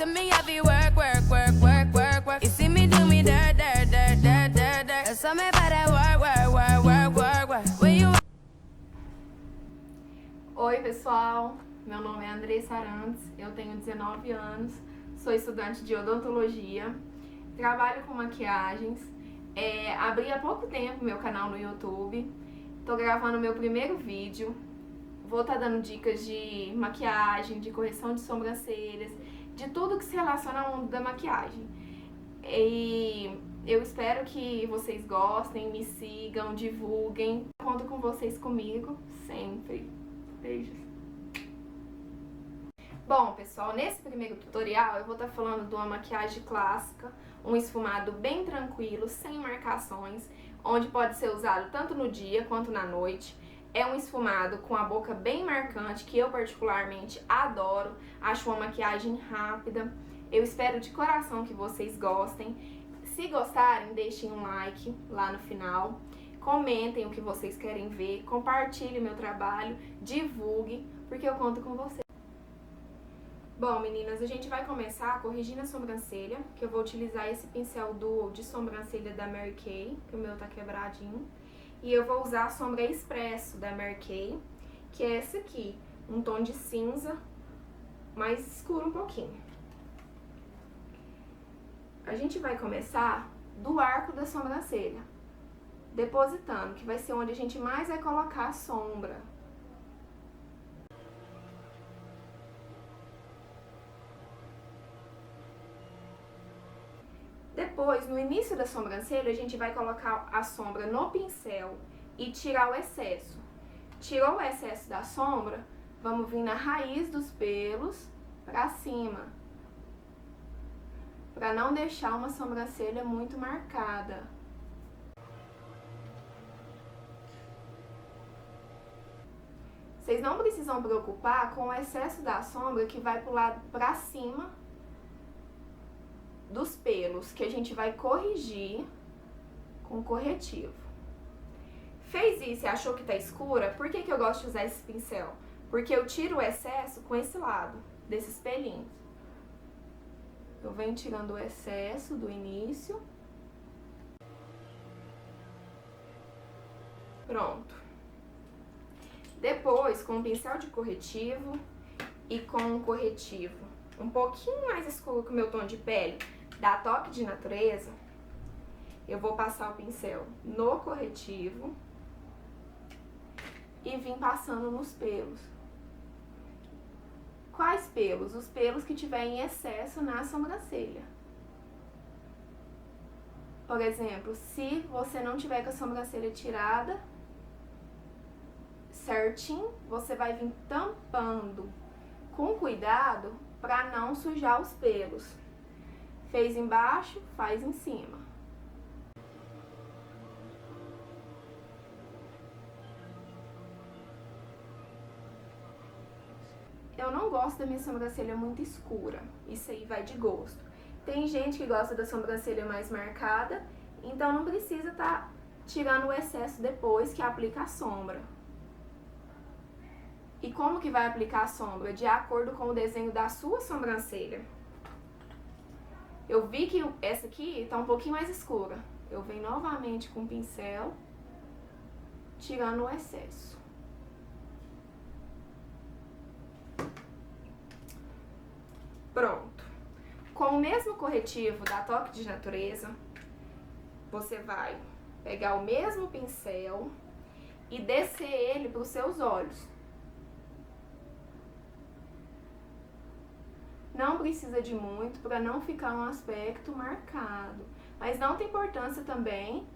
to me, I be work, work, work, work, work, work. You see me do me dirt, dirt, dirt, dirt, dirt, dirt. There's something about that work, work, work, work, work, work. When you... Oi pessoal, meu nome é Andressa Arantes, eu tenho 19 anos, sou estudante de odontologia, trabalho com maquiagens, abri há pouco tempo meu canal no YouTube, tô gravando meu primeiro vídeo, vou estar dando dicas de maquiagem, de correção de sobrancelhas, de tudo que se relaciona ao mundo da maquiagem. E eu espero que vocês gostem, me sigam, divulguem, conto com vocês comigo sempre. Beijos. Bom, pessoal, nesse primeiro tutorial eu vou estar falando de uma maquiagem clássica, um esfumado bem tranquilo, sem marcações, onde pode ser usado tanto no dia quanto na noite. É um esfumado com a boca bem marcante, que eu particularmente adoro, acho uma maquiagem rápida. Eu espero de coração que vocês gostem. Se gostarem, deixem um like lá no final. Comentem o que vocês querem ver, compartilhem o meu trabalho, divulguem, porque eu conto com vocês. Bom, meninas, a gente vai começar corrigindo a sobrancelha, que eu vou utilizar esse pincel Duo de sobrancelha da Mary Kay, que o meu tá quebradinho. E eu vou usar a sombra Expresso da Mary Kay, que é essa aqui, um tom de cinza, mais escuro um pouquinho. A gente vai começar do arco da sobrancelha, depositando, que vai ser onde a gente mais vai colocar a sombra. Depois, no início da sobrancelha, a gente vai colocar a sombra no pincel e tirar o excesso. Tirou o excesso da sombra, vamos vir na raiz dos pelos pra cima, pra não deixar uma sobrancelha muito marcada. Vocês não precisam preocupar com o excesso da sombra que vai pro lado pra cima dos pelos, que a gente vai corrigir com corretivo. Fez isso e achou que tá escura? Por que eu gosto de usar esse pincel? Porque eu tiro o excesso com esse lado, desses pelinhos. Eu venho tirando o excesso do início. Pronto. Depois, com o pincel de corretivo e com um corretivo um pouquinho mais escuro que o meu tom de pele, da Toque de Natureza, eu vou passar o pincel no corretivo e vim passando nos pelos. Quais pelos? Os pelos que tiver em excesso na sobrancelha. Por exemplo, se você não tiver com a sobrancelha tirada certinho, você vai vir tampando com cuidado para não sujar os pelos. Fez embaixo, faz em cima. Eu não gosto da minha sobrancelha muito escura, isso aí vai de gosto. Tem gente que gosta da sobrancelha mais marcada, então não precisa estar tirando o excesso depois que aplica a sombra. E como que vai aplicar a sombra? De acordo com o desenho da sua sobrancelha. Eu vi que essa aqui tá um pouquinho mais escura. Eu venho novamente com o pincel, tirando o excesso. Pronto. Com o mesmo corretivo da Toque de Natureza, você vai pegar o mesmo pincel e descer ele para os seus olhos. Não precisa de muito para não ficar um aspecto marcado, mas não tem importância também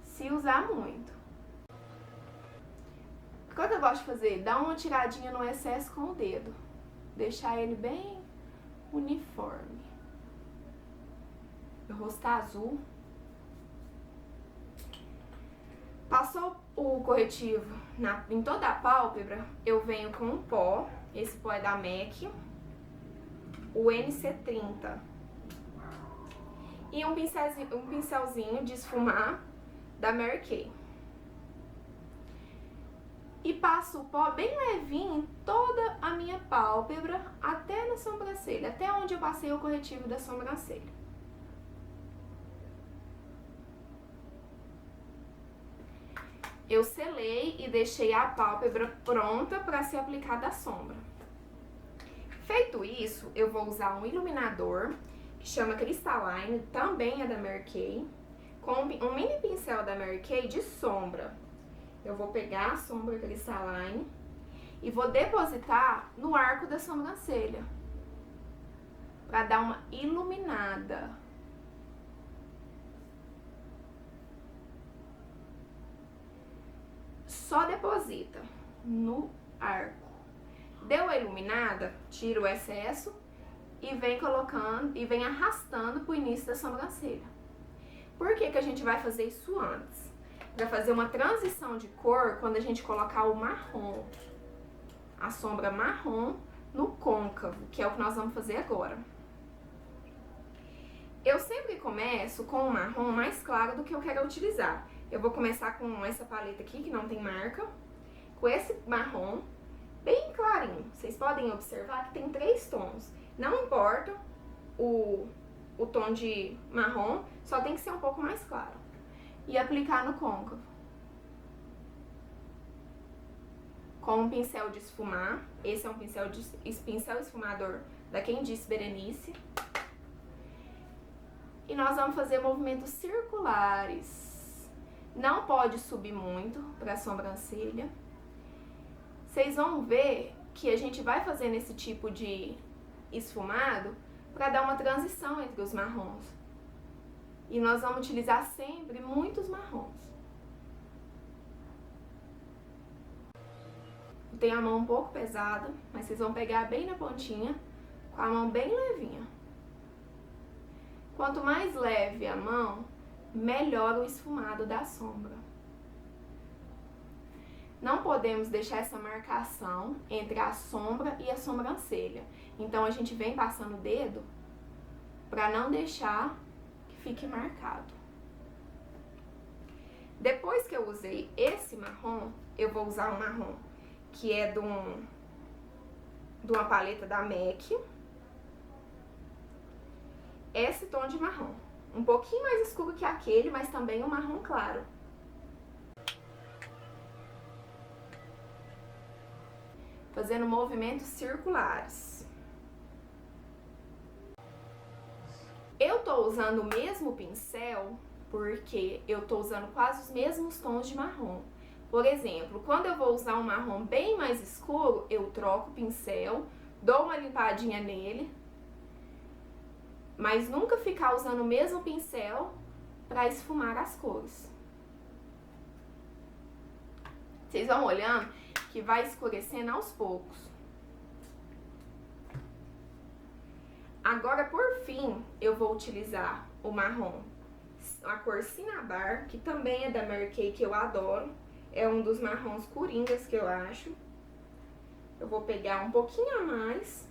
se usar muito. O que eu gosto de fazer? Dar uma tiradinha no excesso com o dedo, deixar ele bem uniforme. Meu rosto tá azul. Passou o corretivo em toda a pálpebra, eu venho com um pó. Esse pó é da MAC, o NC30. E um pincelzinho de esfumar da Mary Kay. E passo o pó bem levinho em toda a minha pálpebra, até na sobrancelha. sobrancelha, até onde eu passei o corretivo da sobrancelha. Eu selei e deixei a pálpebra pronta para ser aplicada a sombra. Feito isso, eu vou usar um iluminador que chama Crystalline, também é da Mary Kay, com um mini pincel da Mary Kay de sombra. Eu vou pegar a sombra Crystalline e vou depositar no arco da sobrancelha para dar uma iluminada. Só deposita no arco. Deu a iluminada, tira o excesso e vem colocando e vem arrastando pro início da sobrancelha. Por que que a gente vai fazer isso antes? Para fazer uma transição de cor quando a gente colocar o marrom, a sombra marrom no côncavo, que é o que nós vamos fazer agora. Eu sempre começo com o marrom mais claro do que eu quero utilizar. Eu vou começar com essa paleta aqui, que não tem marca, com esse marrom bem clarinho. Vocês podem observar que tem 3 tons. Não importa o tom de marrom, só tem que ser um pouco mais claro. E aplicar no côncavo. Com um pincel de esfumar. Esse é um pincel esfumador da Quem Disse Berenice. E nós vamos fazer movimentos circulares. Não pode subir muito para a sobrancelha. Vocês vão ver que a gente vai fazendo esse tipo de esfumado para dar uma transição entre os marrons. E nós vamos utilizar sempre muitos marrons. Eu tenho a mão um pouco pesada, mas vocês vão pegar bem na pontinha, com a mão bem levinha. Quanto mais leve a mão, melhor o esfumado da sombra. Não podemos deixar essa marcação entre a sombra e a sobrancelha. Então a gente vem passando o dedo para não deixar que fique marcado. Depois que eu usei esse marrom, eu vou usar um marrom que é de uma paleta da MAC. Esse tom de marrom. Um pouquinho mais escuro que aquele, mas também um marrom claro. Fazendo movimentos circulares. Eu tô usando o mesmo pincel porque eu tô usando quase os mesmos tons de marrom. Por exemplo, quando eu vou usar um marrom bem mais escuro, eu troco o pincel, dou uma limpadinha nele, mas nunca ficar usando o mesmo pincel para esfumar as cores. Vocês vão olhando que vai escurecendo aos poucos. Agora, por fim, eu vou utilizar o marrom, a cor Cinnabar, que também é da Mary Kay, que eu adoro. É um dos marrons coringas que eu acho. Eu vou pegar um pouquinho a mais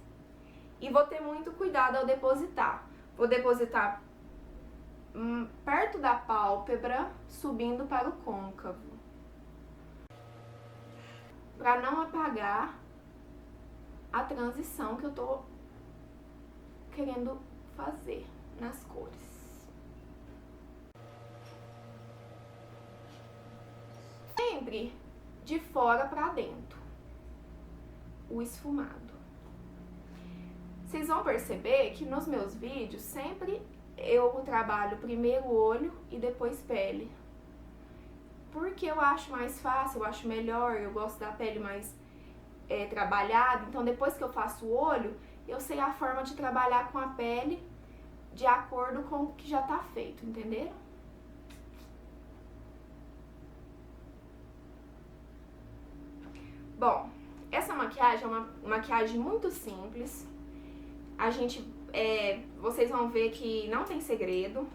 e vou ter muito cuidado ao depositar. Vou depositar perto da pálpebra, subindo para o côncavo, para não apagar a transição que eu tô querendo fazer nas cores. Sempre de fora para dentro, o esfumado. Vocês vão perceber que nos meus vídeos sempre eu trabalho primeiro o olho e depois pele. Porque eu acho mais fácil, eu acho melhor, eu gosto da pele mais trabalhada. Então depois que eu faço o olho, eu sei a forma de trabalhar com a pele de acordo com o que já tá feito, entenderam? Bom, essa maquiagem é uma maquiagem muito simples. Vocês vão ver que não tem segredo.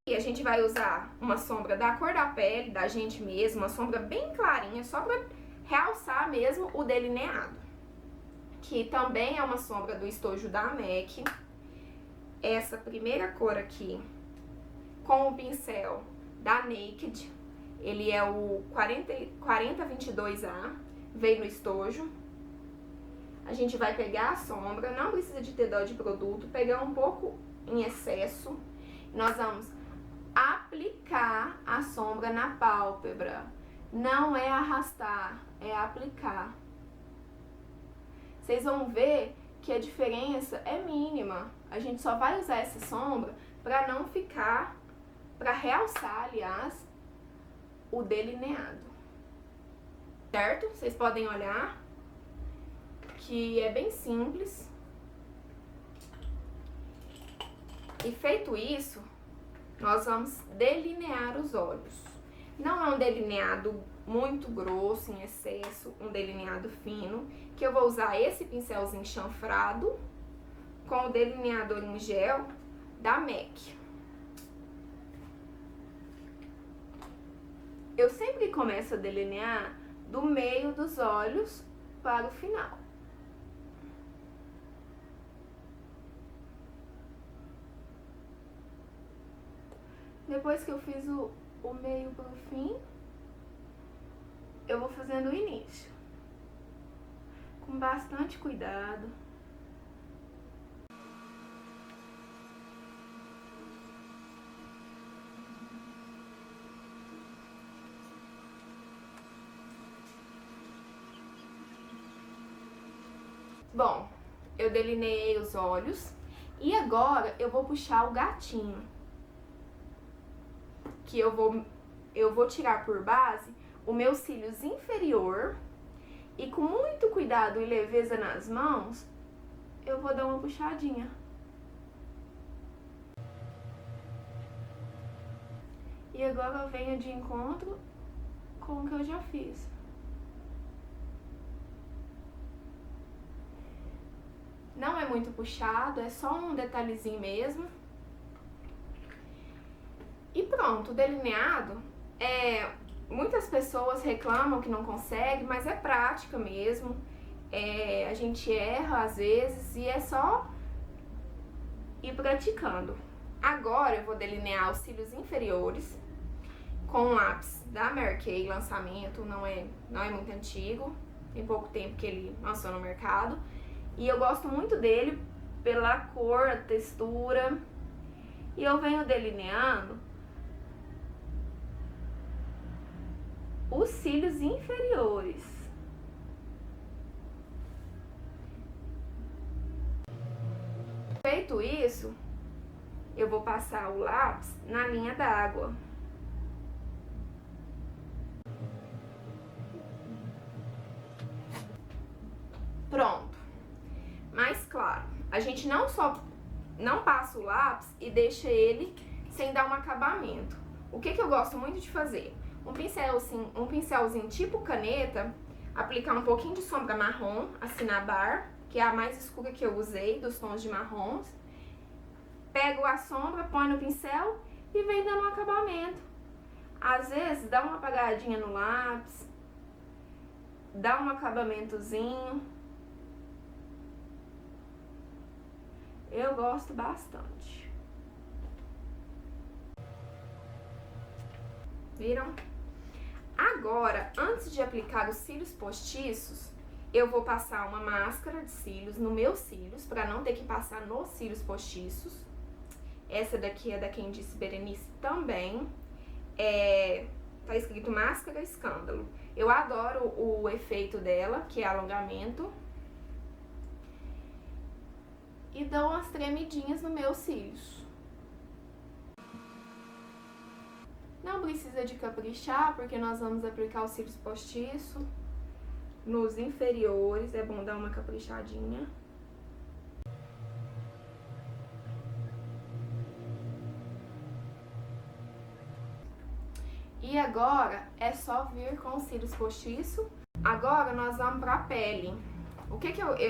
E a gente vai usar uma sombra da cor da pele, da gente mesmo, uma sombra bem clarinha, só pra realçar mesmo o delineado. Que também é uma sombra do estojo da MAC. Essa primeira cor aqui, com o pincel da Naked, ele é o 4022A, veio no estojo. a gente vai pegar a sombra, não precisa de ter dó de produto, pegar um pouco em excesso. Nós vamos aplicar a sombra na pálpebra. Não é arrastar, é aplicar. Vocês vão ver que a diferença é mínima. A gente só vai usar essa sombra para não ficar, para realçar, aliás, o delineado. Certo? Vocês podem olhar que é bem simples. E feito isso, nós vamos delinear os olhos. Não é um delineado muito grosso, em excesso, um delineado fino, que eu vou usar esse pincelzinho chanfrado com o delineador em gel da MAC. Eu sempre começo a delinear do meio dos olhos para o final. Depois que eu fiz o meio para o fim, eu vou fazendo o início. Com bastante cuidado. Bom, eu delineei os olhos e agora eu vou puxar o gatinho. Que eu vou tirar por base o meu cílios inferior e com muito cuidado e leveza nas mãos, eu vou dar uma puxadinha. E agora eu venho de encontro com o que eu já fiz. Não é muito puxado, é só um detalhezinho mesmo. E pronto, o delineado, muitas pessoas reclamam que não consegue, mas é prática mesmo. A gente erra às vezes e é só ir praticando. Agora eu vou delinear os cílios inferiores com um lápis da Mary Kay, lançamento, não é muito antigo, tem pouco tempo que ele lançou no mercado. E eu gosto muito dele pela cor, a textura. E eu venho delineando os cílios inferiores. Feito isso, eu vou passar o lápis na linha d'água. Pronto. Mais claro, a gente não passa o lápis e deixa ele sem dar um acabamento. O que eu gosto muito de fazer? Um pincelzinho tipo caneta, aplicar um pouquinho de sombra marrom, a Cinnabar, que é a mais escura que eu usei, dos tons de marrons. Pego a sombra, põe no pincel e vem dando um acabamento. Às vezes dá uma apagadinha no lápis, dá um acabamentozinho. Eu gosto bastante. Viram? Agora, antes de aplicar os cílios postiços, eu vou passar uma máscara de cílios no meus cílios, para não ter que passar nos cílios postiços. Essa daqui é da Quem Disse Berenice também. Tá escrito Máscara Escândalo. Eu adoro o efeito dela, que é alongamento. E dou umas tremidinhas nos meus cílios. Não precisa de caprichar, porque nós vamos aplicar os cílios postiços nos inferiores. É bom dar uma caprichadinha. E agora é só vir com os cílios postiços. Agora nós vamos pra pele.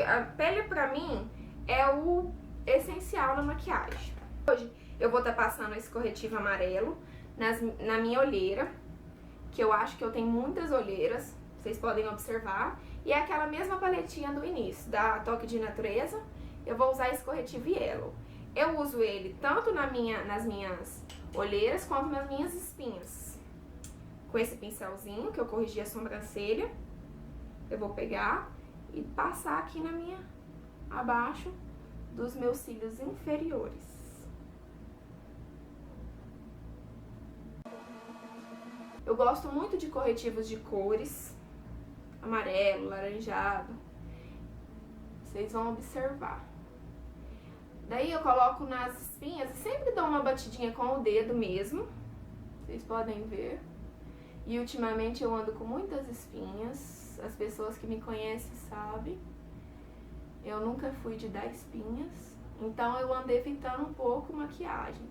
A pele pra mim é o essencial na maquiagem. Hoje eu vou estar passando esse corretivo amarelo na minha olheira, que eu acho que eu tenho muitas olheiras, vocês podem observar. E é aquela mesma paletinha do início, da Toque de Natureza. Eu vou usar esse corretivo Yellow. Eu uso ele tanto nas minhas olheiras quanto nas minhas espinhas. Com esse pincelzinho que eu corrigi a sobrancelha, eu vou pegar e passar aqui abaixo dos meus cílios inferiores. Eu gosto muito de corretivos de cores, amarelo, laranjado. Vocês vão observar. Daí eu coloco nas espinhas e sempre dou uma batidinha com o dedo mesmo. Vocês podem ver. E ultimamente eu ando com muitas espinhas. As pessoas que me conhecem sabem. Eu nunca fui de dar espinhas. Então eu ando evitando um pouco maquiagem.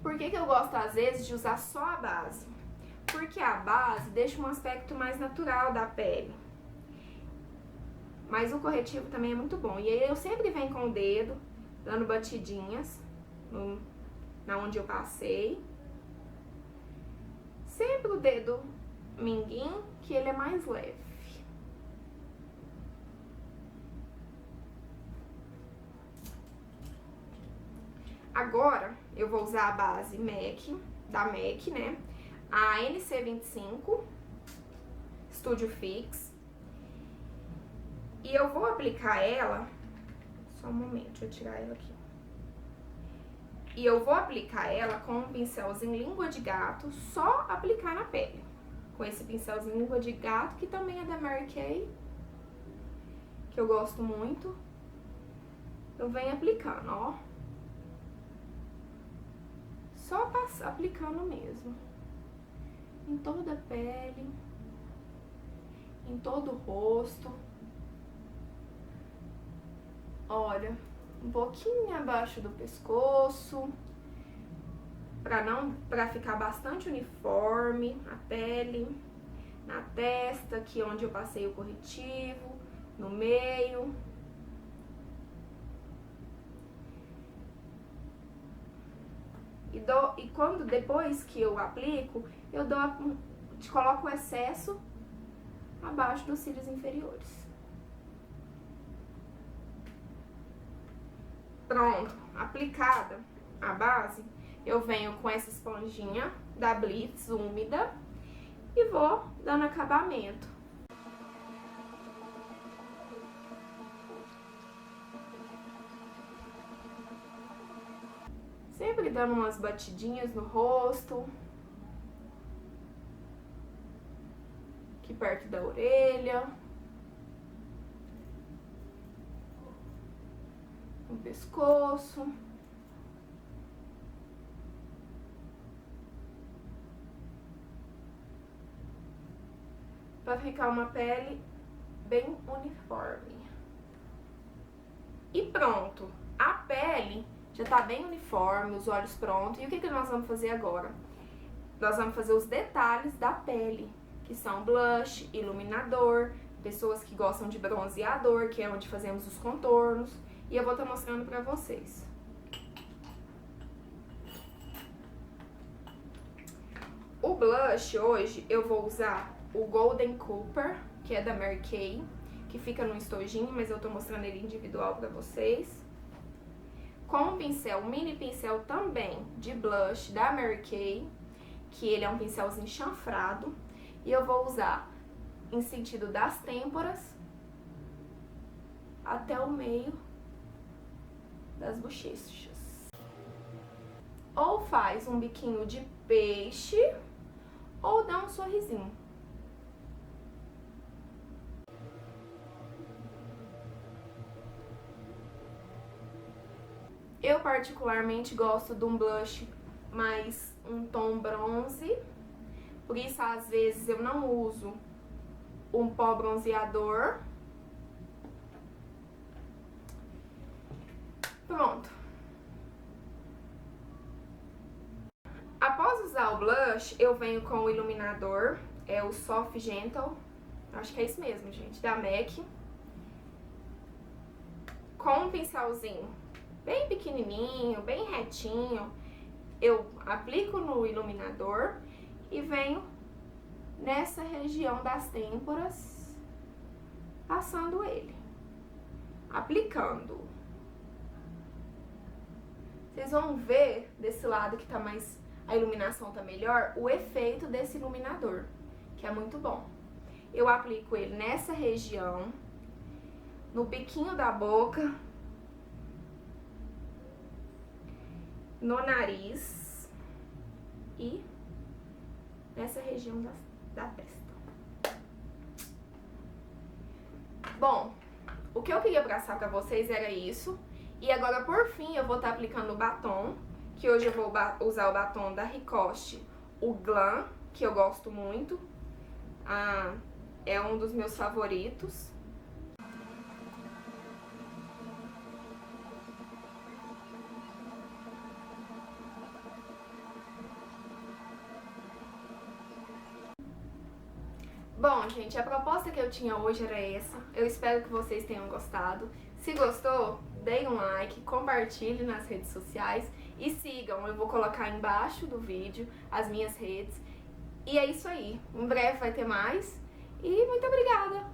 Por que eu gosto às vezes de usar só a base? Porque a base deixa um aspecto mais natural da pele. Mas o corretivo também é muito bom. E aí eu sempre venho com o dedo, dando batidinhas na onde eu passei. Sempre o dedo minguinho, que ele é mais leve. Agora, eu vou usar a base MAC, da MAC, né? A NC25 Studio Fix. E eu vou aplicar ela... Só um momento, deixa eu tirar ela aqui. E eu vou aplicar ela com um pincelzinho língua de gato, só aplicar na pele. Com esse pincelzinho língua de gato, que também é da Mary Kay, que eu gosto muito. Eu venho aplicando, ó. Só aplicando mesmo. Em toda a pele, em todo o rosto. Olha, um pouquinho abaixo do pescoço, pra ficar bastante uniforme a pele, na testa, aqui onde eu passei o corretivo, no meio. E quando depois que eu aplico, eu coloco o excesso abaixo dos cílios inferiores. Pronto, aplicada a base, eu venho com essa esponjinha da Blitz úmida e vou dando acabamento. Sempre dando umas batidinhas no rosto, aqui perto da orelha, no pescoço. Pra ficar uma pele bem uniforme. E pronto, a pele já tá bem uniforme, os olhos prontos. E o que nós vamos fazer agora? Nós vamos fazer os detalhes da pele, que são blush, iluminador, pessoas que gostam de bronzeador, que é onde fazemos os contornos. E eu vou estar mostrando pra vocês. O blush hoje eu vou usar o Golden Cooper, que é da Mary Kay, que fica no estojinho, mas eu tô mostrando ele individual pra vocês. Com um pincel, um mini pincel também de blush da Mary Kay, que ele é um pincelzinho chanfrado. E eu vou usar em sentido das têmporas até o meio das bochechas. Ou faz um biquinho de peixe, ou dá um sorrisinho. Eu particularmente gosto de um blush mais um tom bronze, por isso às vezes eu não uso um pó bronzeador. Pronto. Após usar o blush, eu venho com o iluminador, é o Soft Gentle, acho que é isso mesmo, gente, da MAC. Com um pincelzinho bem pequenininho, bem retinho, eu aplico no iluminador e venho nessa região das têmporas, passando ele, aplicando. Vocês vão ver desse lado que tá mais, a iluminação tá melhor, o efeito desse iluminador. que é muito bom. Eu aplico ele nessa região, no biquinho da boca, no nariz e nessa região da testa. Bom, o que eu queria passar pra vocês era isso. E agora, por fim, eu vou estar aplicando o batom, que hoje eu vou usar o batom da Ricoste, o Glam, que eu gosto muito. É um dos meus favoritos. Bom, gente, a proposta que eu tinha hoje era essa. Eu espero que vocês tenham gostado. Se gostou, deem um like, compartilhe nas redes sociais e sigam. Eu vou colocar embaixo do vídeo as minhas redes. E é isso aí. Em breve vai ter mais. E muito obrigada!